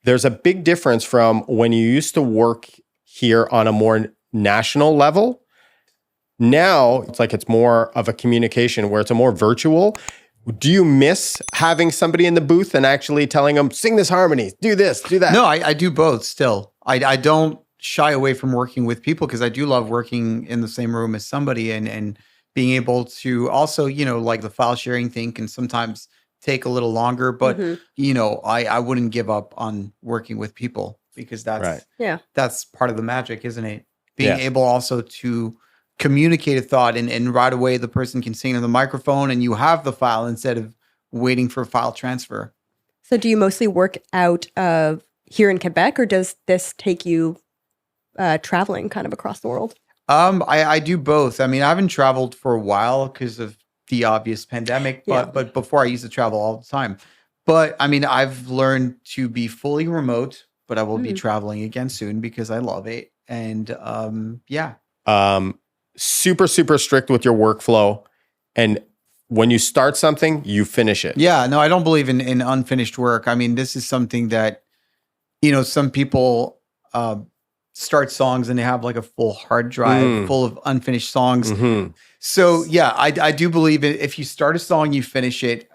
there's a big difference from when you used to work here on a more national level. Now it's more of a communication where it's a more virtual. Do you miss having somebody in the booth and actually telling them, sing this harmony, do this, do that? No, I do both still. I don't shy away from working with people because I do love working in the same room as somebody and being able to also, like the file sharing thing can sometimes take a little longer, but I wouldn't give up on working with people because that's part of the magic, isn't it? Being able also to communicate a thought and right away the person can sing in the microphone and you have the file instead of waiting for file transfer. So do you mostly work out of here in Quebec or does this take you traveling kind of across the world? I do both. I mean, I haven't traveled for a while because of the obvious pandemic, but before I used to travel all the time. But I mean, I've learned to be fully remote, but I will be traveling again soon because I love it. And super, super strict with your workflow. And when you start something, you finish it. Yeah, no, I don't believe in unfinished work. I mean, this is something that, some people start songs and they have like a full hard drive full of unfinished songs. Mm-hmm. So yeah, I do believe if you start a song, you finish it.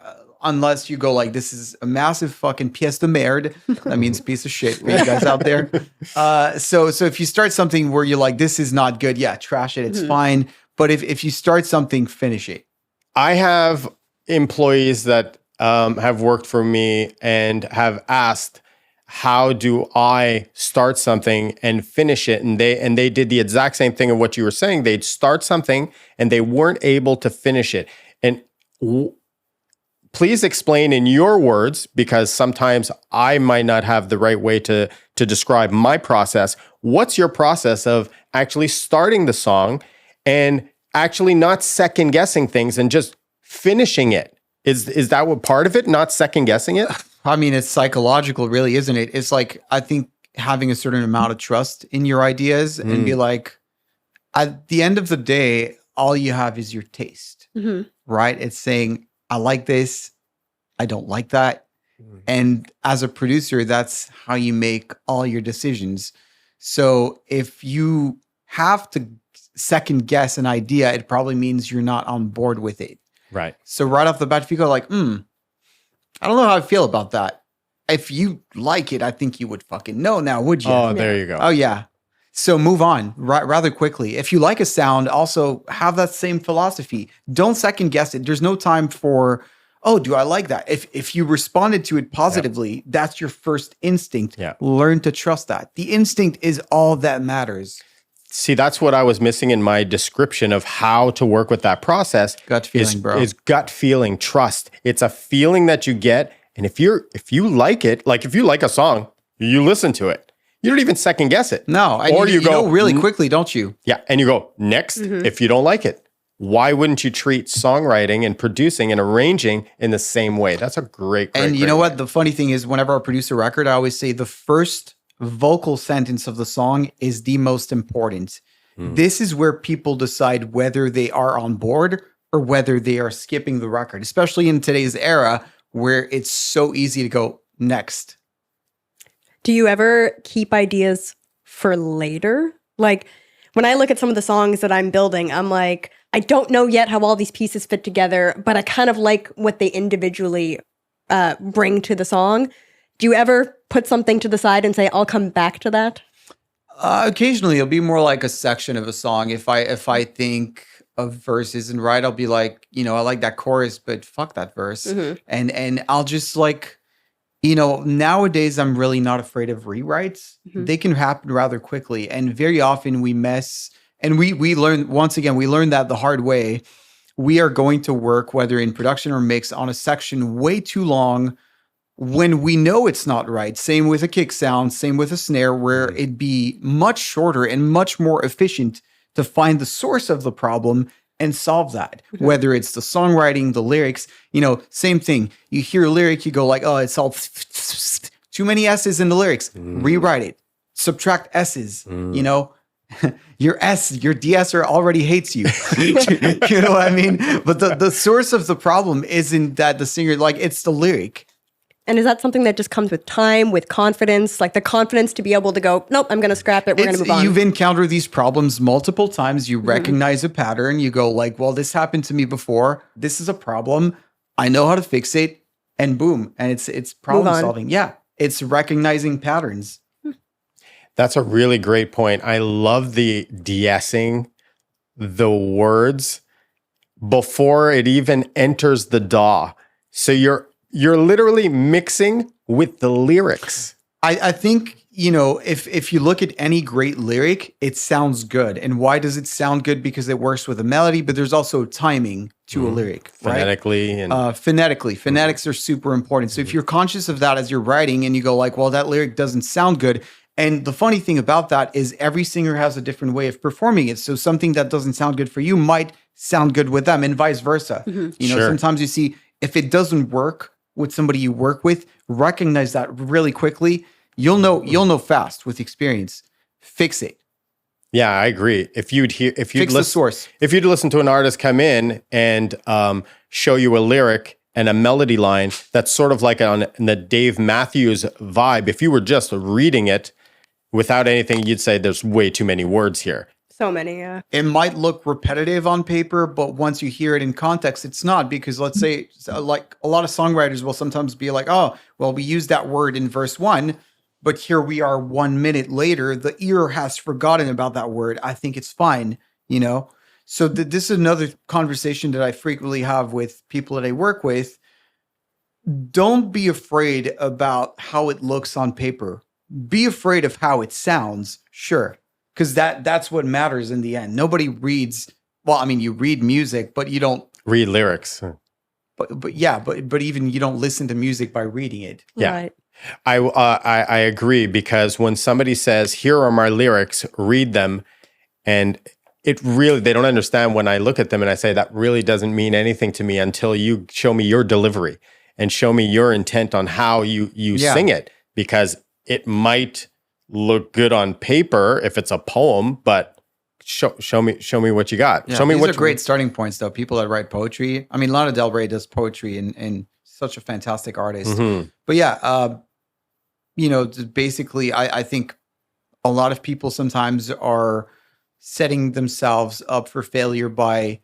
Unless you go like, this is a massive fucking pièce de merde. That means piece of shit for you guys out there. So if you start something where you're like, this is not good, trash it, it's fine. But if you start something, finish it. I have employees that have worked for me and have asked, how do I start something and finish it? And they did the exact same thing of what you were saying. They'd start something and they weren't able to finish it. And please explain in your words, because sometimes I might not have the right way to describe my process. What's your process of actually starting the song and actually not second guessing things and just finishing it? Is that what part of it? Not second guessing it? I mean, it's psychological, really, isn't it? It's like, I think having a certain amount of trust in your ideas and be like, at the end of the day, all you have is your taste, right? It's saying, I like this, I don't like that. And as a producer, that's how you make all your decisions. So if you have to second guess an idea, it probably means you're not on board with it. Right. So right off the bat, if you go like, I don't know how I feel about that. If you like it, I think you would fucking know now, would you? Oh, there you go. Oh, yeah. So move on rather quickly. If you like a sound, also have that same philosophy. Don't second guess it. There's no time for, oh, do I like that? If you responded to it positively, that's your first instinct. Yeah. Learn to trust that. The instinct is all that matters. See, that's what I was missing in my description of how to work with that process. Gut feeling, bro. Is gut feeling, trust. It's a feeling that you get. And if you like it, like if you like a song, you listen to it. You don't even second guess it. No. Or you go know really quickly, don't you? Yeah. And you go, next, if you don't like it. Why wouldn't you treat songwriting and producing and arranging in the same way? That's a great And you know what? The funny thing is, whenever I produce a record, I always say the first vocal sentence of the song is the most important. This is where people decide whether they are on board or whether they are skipping the record, especially in today's era where it's so easy to go next. Do you ever keep ideas for later? Like when I look at some of the songs that I'm building, I'm like, I don't know yet how all these pieces fit together, but I kind of like what they individually bring to the song. Do you ever put something to the side and say, I'll come back to that? Occasionally, it'll be more like a section of a song. If I think a verse isn't right, I'll be like, I like that chorus, but fuck that verse. And I'll just like, nowadays I'm really not afraid of rewrites. They can happen rather quickly. And very often we mess, and we learn, once again, we learned that the hard way. We are going to work, whether in production or mix, on a section way too long when we know it's not right. Same with a kick sound, same with a snare, where it'd be much shorter and much more efficient to find the source of the problem and solve that. Whether it's the songwriting, the lyrics, same thing. You hear a lyric, you go like, oh, it's all too many S's in the lyrics. Rewrite it. Subtract S's, your de-esser already hates you. You know what I mean? But the source of the problem isn't that the singer, like, it's the lyric. And is that something that just comes with time, with confidence, like the confidence to be able to go, nope, I'm going to scrap it. We're going to move on. You've encountered these problems multiple times. You recognize a pattern. You go like, well, this happened to me before. This is a problem. I know how to fix it. And boom. And it's problem solving. Yeah. It's recognizing patterns. That's a really great point. I love the de-essing the words before it even enters the DAW. So you're literally mixing with the lyrics. I think, if you look at any great lyric, it sounds good. And why does it sound good? Because it works with a melody, but there's also timing to a lyric, right? Phonetically. And phonetically. Phonetics are super important. So if you're conscious of that as you're writing and you go like, well, that lyric doesn't sound good. And the funny thing about that is every singer has a different way of performing it. So something that doesn't sound good for you might sound good with them and vice versa. Sometimes you see if it doesn't work with somebody you work with, recognize that really quickly. You'll know fast with experience. Fix it. Yeah, I agree. If you'd Fix the source. If you'd listen to an artist come in and show you a lyric and a melody line that's sort of like on the Dave Matthews vibe, if you were just reading it without anything, you'd say there's way too many words here. So many, yeah. It might look repetitive on paper, but once you hear it in context, it's not. Because let's say, like a lot of songwriters will sometimes be like, oh, well, we used that word in verse 1, but here we are 1 minute later, the ear has forgotten about that word. I think it's fine, So this is another conversation that I frequently have with people that I work with. Don't be afraid about how it looks on paper. Be afraid of how it sounds, sure. Because that's what matters in the end. Nobody reads. Well, I mean, you read music, but you don't read lyrics. But even you don't listen to music by reading it. Yeah, Right. I agree, because when somebody says, "Here are my lyrics, read them," and they don't understand when I look at them and I say that really doesn't mean anything to me until you show me your delivery and show me your intent on how you sing it, because it might look good on paper if it's a poem, but show me what you got. Yeah, show me these what are great starting points, though. People that write poetry. I mean, Lana Del Rey does poetry and such a fantastic artist. But yeah, basically, I think a lot of people sometimes are setting themselves up for failure by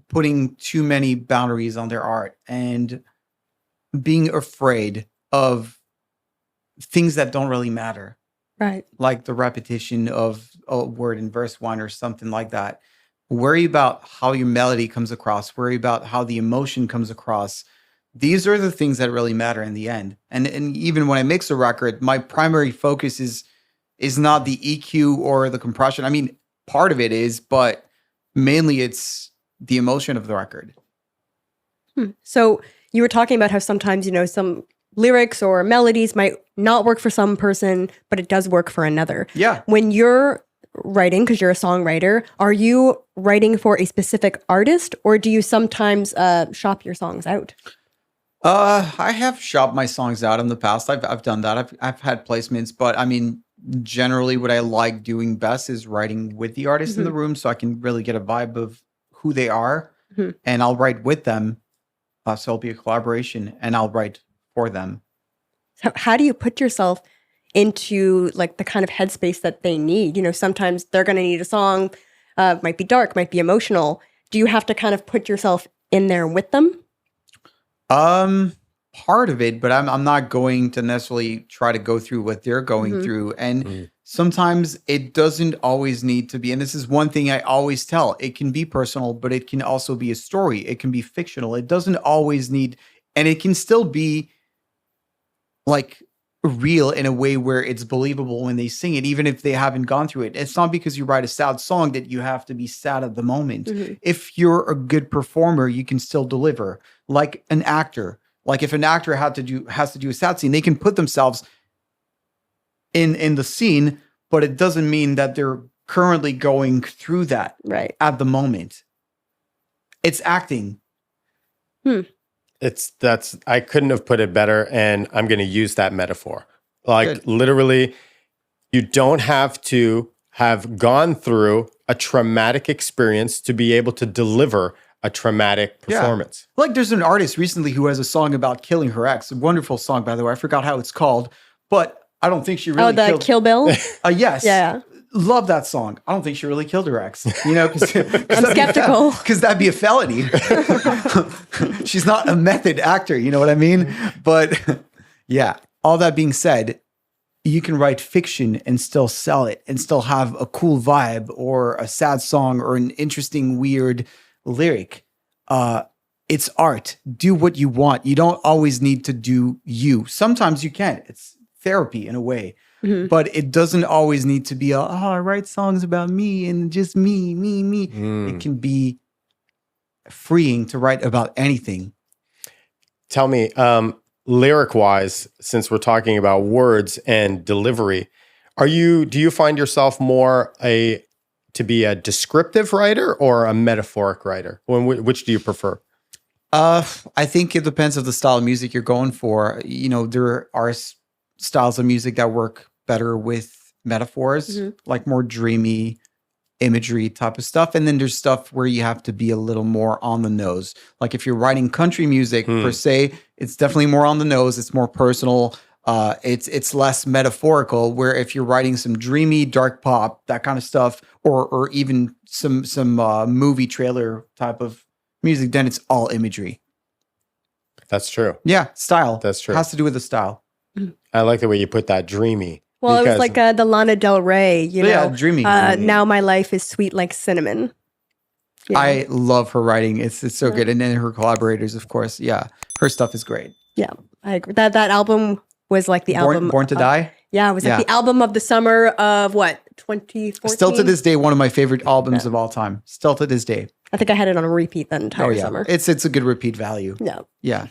putting too many boundaries on their art and being afraid of things that don't really matter. Right. Like the repetition of a word in verse 1 or something like that. Worry about how your melody comes across. Worry about how the emotion comes across. These are the things that really matter in the end. And even when I mix a record, my primary focus is not the EQ or the compression. I mean, part of it is, but mainly it's the emotion of the record. So you were talking about how sometimes, some lyrics or melodies might not work for some person, but it does work for another. Yeah. When you're writing, because you're a songwriter, are you writing for a specific artist, or do you sometimes shop your songs out? I have shopped my songs out in the past. I've done that. I've had placements, but I mean, generally what I like doing best is writing with the artist in the room, so I can really get a vibe of who they are, and I'll write with them. So it'll be a collaboration, and I'll write for them. So how do you put yourself into like the kind of headspace that they need? Sometimes they're going to need a song, might be dark, might be emotional. Do you have to kind of put yourself in there with them? Part of it, but I'm not going to necessarily try to go through what they're going through. And sometimes it doesn't always need to be. And this is one thing I always tell. It can be personal, but it can also be a story. It can be fictional. It doesn't always need, and it can still be like real in a way where it's believable when they sing it, even if they haven't gone through it. It's not because you write a sad song that you have to be sad at the moment. If you're a good performer, you can still deliver. Like an actor. Like if an actor has to do a sad scene, they can put themselves in the scene, but it doesn't mean that they're currently going through that at the moment. It's acting. I couldn't have put it better, and I'm going to use that metaphor. Like literally, you don't have to have gone through a traumatic experience to be able to deliver a traumatic Yeah. performance. Like there's an artist recently who has a song about killing her ex. A wonderful song, by the way. I forgot how it's called, but I don't think she really Oh, the killed. Kill Bill? Yes. Yeah. Love that song. I don't think she really killed her ex. You know, because I'm skeptical. Because that'd be a felony. She's not a method actor. You know what I mean? But yeah, all that being said, you can write fiction and still sell it and still have a cool vibe or a sad song or an interesting, weird lyric. It's art. Do what you want. You don't always need to do you. Sometimes you can. It's therapy in a way. Mhm. But it doesn't always need to be, I write songs about me and just me. It can be freeing to write about anything. Tell me, lyric wise, since we're talking about words and delivery, do you find yourself more to be a descriptive writer or a metaphoric writer? Which do you prefer? I think it depends on the style of music you're going for. You know, there are styles of music that work better with metaphors, like more dreamy imagery type of stuff. And then there's stuff where you have to be a little more on the nose. Like if you're writing country music per se, it's definitely more on the nose. It's more personal. It's less metaphorical. Where if you're writing some dreamy dark pop, that kind of stuff, or even some movie trailer type of music, then it's all imagery. That's true. Yeah, style. That's true. Has to do with the style. I like the way you put that, dreamy. Well, it was because- like the Lana Del Rey, you know. Yeah, dreamy. Now my life is sweet like cinnamon. You know? I love her writing. It's so good. And then her collaborators, of course. Yeah. Her stuff is great. Yeah, I agree. That album was like the album. Born to Die. Yeah, it was like the album of the summer of what, 2014? Still to this day, one of my favorite albums of all time. Still to this day. I think I had it on a repeat that entire Oh yeah. summer. It's a good repeat value. Yeah. Yeah.